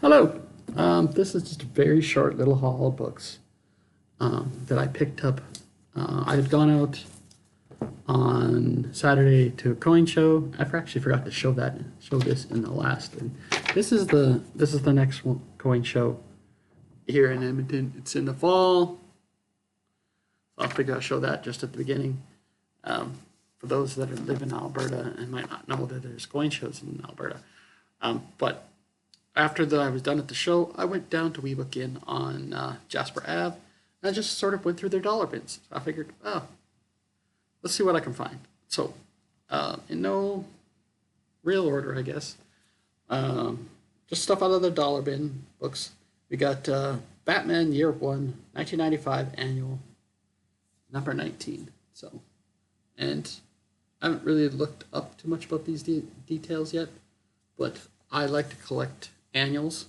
Hello. This is just a very short little haul of books that I picked up. I had gone out on Saturday to a coin show. I actually forgot to show this in the last. And this is the next one, coin show here in Edmonton. It's in the fall. So I'll figure I'll show that just at the beginning. For those that live in Alberta and might not know that there's coin shows in Alberta, but after I was done at the show, I went down to Weebook Inn on Jasper Ave, and I just sort of went through their dollar bins. I figured, oh, let's see what I can find. So, in no real order, I guess, just stuff out of the dollar bin books. We got Batman Year 1, 1995 Annual, number 19. So, and I haven't really looked up too much about these details yet, but I like to collect annuals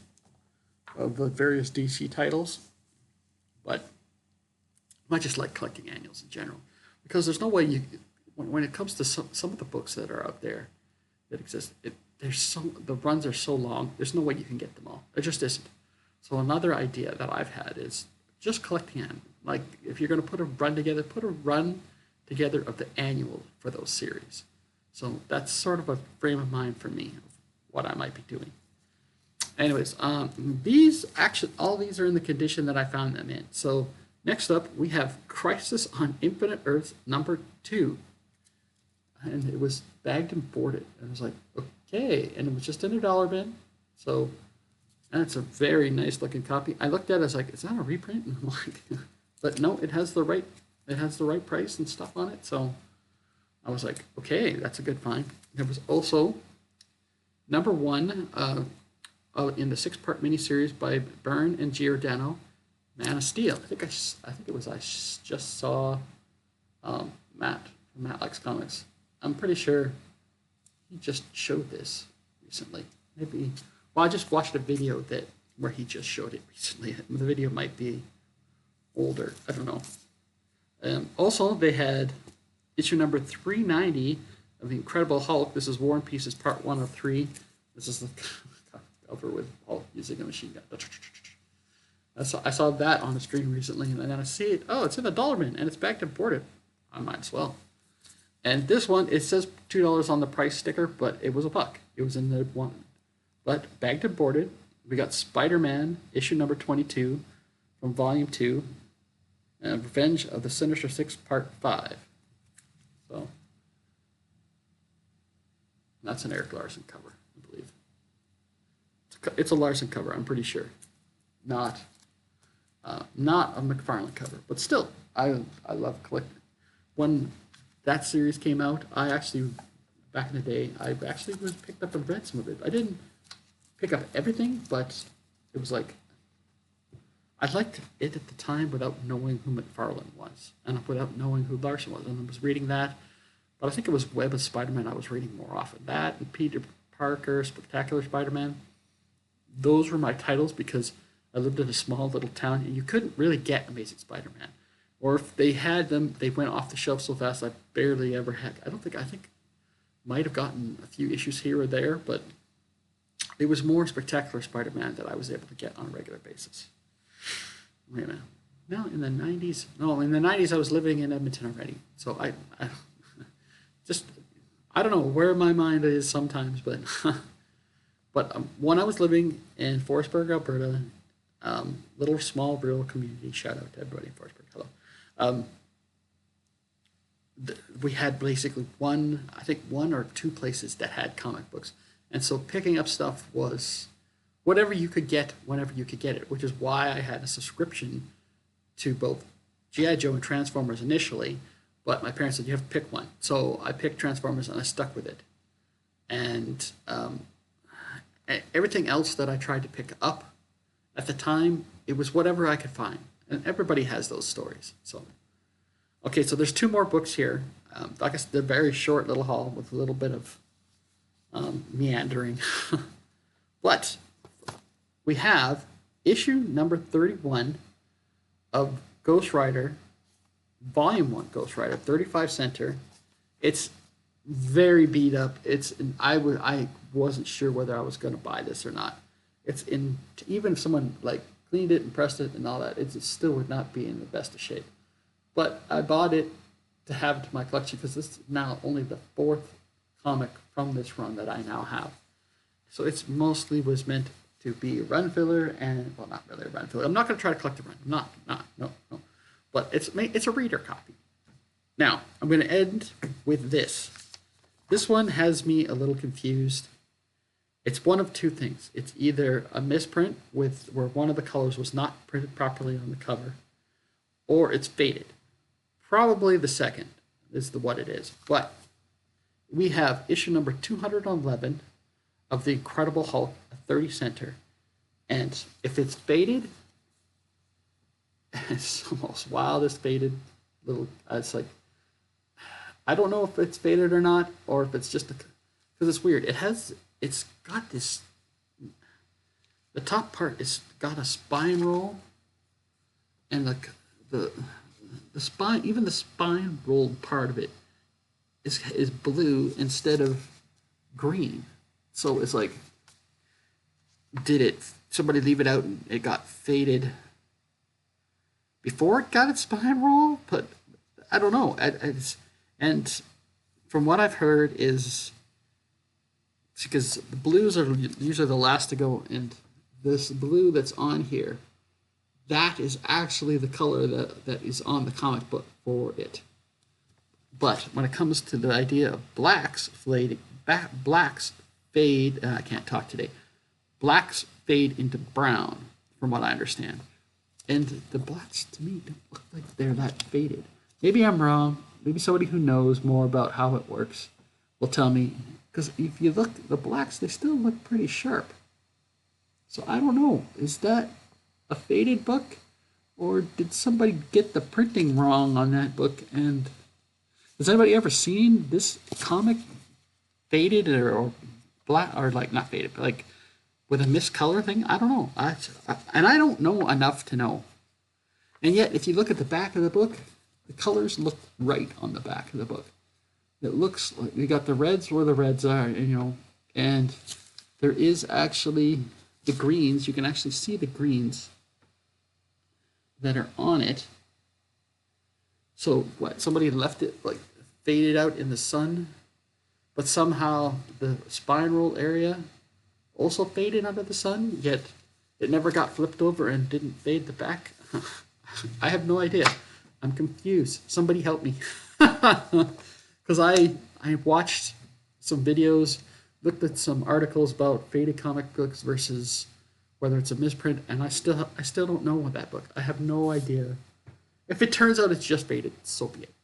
of the various DC titles, but I just like collecting annuals in general because there's no way when it comes to some of the books that are out there that exist, the runs are so long. There's no way you can get them all. There just isn't. So another idea that I've had is just collecting like if you're going to put a run together of the annual for those series. So that's sort of a frame of mind for me of what I might be doing. Anyways, all these are in the condition that I found them in. So next up, we have Crisis on Infinite Earths number 2. And it was bagged and boarded. And I was like, okay. And it was just in a dollar bin. So, and it's a very nice looking copy. I looked at it, I was like, is that a reprint? And I'm like, but no, it has the right price and stuff on it. So I was like, okay, that's a good find. There was also number 1 in the 6-part miniseries by Byrne and Giordano, Man of Steel. I think I just saw Matt from Matt Likes Comics. I'm pretty sure he just showed this recently. I just watched a video where he just showed it recently. The video might be older. I don't know. Also, they had issue number 390 of The Incredible Hulk. This is War and Pieces Part 1 of 3. This is the cover with Hulk using a machine gun. I saw that on the screen recently, and then I see it. Oh, it's in the dollar bin, and it's bagged and boarded. I might as well. And this one, it says $2 on the price sticker, but it was $1. It was in the one. But bagged and boarded. We got Spider-Man, issue number 22 from Volume 2, and Revenge of the Sinister Six, Part 5. So that's an Eric Larson cover, I believe. It's a Larson cover, I'm pretty sure. Not a McFarlane cover, but still, I love collecting. When that series came out, back in the day, I actually picked up and read some of it. I didn't pick up everything, but it was like, I liked it at the time without knowing who McFarlane was, and without knowing who Larson was, and I was reading that. But I think it was Web of Spider-Man I was reading more often. That and Peter Parker, Spectacular Spider-Man. Those were my titles because I lived in a small little town and you couldn't really get Amazing Spider-Man. Or if they had them, they went off the shelf so fast I barely ever had. I think might have gotten a few issues here or there, but it was more Spectacular Spider-Man that I was able to get on a regular basis. Wait a minute. No, in the 90s. No, in the 90s I was living in Edmonton already. So I don't know where my mind is sometimes, but when I was living in Forestburg, Alberta, little small rural community, shout out to everybody in Forestburg, hello. We had basically one or two places that had comic books, and so picking up stuff was whatever you could get whenever you could get it, which is why I had a subscription to both G.I. Joe and Transformers initially. But my parents said, you have to pick one. So I picked Transformers and I stuck with it. And everything else that I tried to pick up at the time, it was whatever I could find. And everybody has those stories. So, okay, so there's 2 more books here. I guess they're very short little haul with a little bit of meandering. But we have issue number 31 of Ghost Rider, Volume 1 Ghost Rider, 35 center. It's very beat up. I wasn't sure whether I was going to buy this or not. It's in, even if someone like cleaned it and pressed it and all that, it still would not be in the best of shape. But I bought it to have it to my collection because this is now only the fourth comic from this run that I now have. So it's mostly was meant to be a run filler, and well, not really a run filler. I'm not going to try to collect the run. I'm not, no. But it's a reader copy. Now I'm going to end with this. This one has me a little confused. It's one of two things. It's either a misprint with where one of the colors was not printed properly on the cover, or it's faded. Probably the second is what it is. But we have issue number 211 of the Incredible Hulk, a 30 center. And if it's faded, it's almost wildest faded little. It's like, I don't know if it's faded or not, or if it's just because it's weird. It's got this. The top part is got a spine roll, and the spine, even the spine rolled part of it is blue instead of green. So it's like, did somebody leave it out and it got faded before it got its spine roll? But I don't know. And from what I've heard is, because the blues are usually the last to go, and this blue that's on here, that is actually the color that is on the comic book for it. But when it comes to the idea of blacks fade, I can't talk today. Blacks fade into brown, from what I understand. And the blacks, to me, don't look like they're that faded. Maybe I'm wrong. Maybe somebody who knows more about how it works will tell me. Because if you look at the blacks, they still look pretty sharp. So I don't know. Is that a faded book? Or did somebody get the printing wrong on that book? And has anybody ever seen this comic faded or black, or like not faded, but like with a miscolor thing? I don't know. And I don't know enough to know. And yet, if you look at the back of the book, the colors look right on the back of the book. It looks like you got the reds where the reds are, and there is actually the greens. You can actually see the greens that are on it. So what? Somebody left it like faded out in the sun, but somehow the spine roll area also faded under the sun, yet it never got flipped over and didn't fade the back. I have no idea. I'm confused. Somebody help me. Because I watched some videos, looked at some articles about faded comic books versus whether it's a misprint, and I still don't know what that book. I have no idea. If it turns out it's just faded, so be it.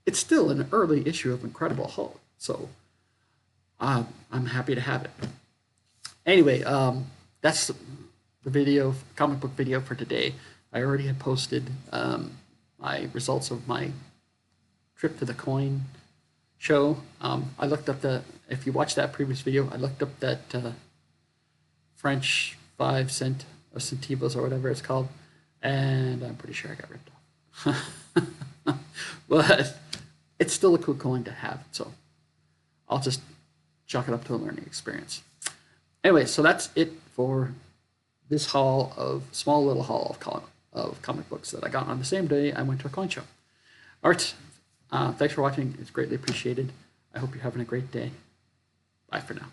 It's still an early issue of Incredible Hulk, so I'm happy to have it. Anyway, that's the comic book video for today. I already had posted my results of my trip to the coin show. I looked up if you watched that previous video, I looked up that French 5 cent or centivos or whatever it's called, and I'm pretty sure I got ripped off. But it's still a cool coin to have, so I'll just chalk it up to a learning experience. Anyway, so that's it for this small little haul of comic books that I got on the same day I went to a coin show. All right, thanks for watching. It's greatly appreciated. I hope you're having a great day. Bye for now.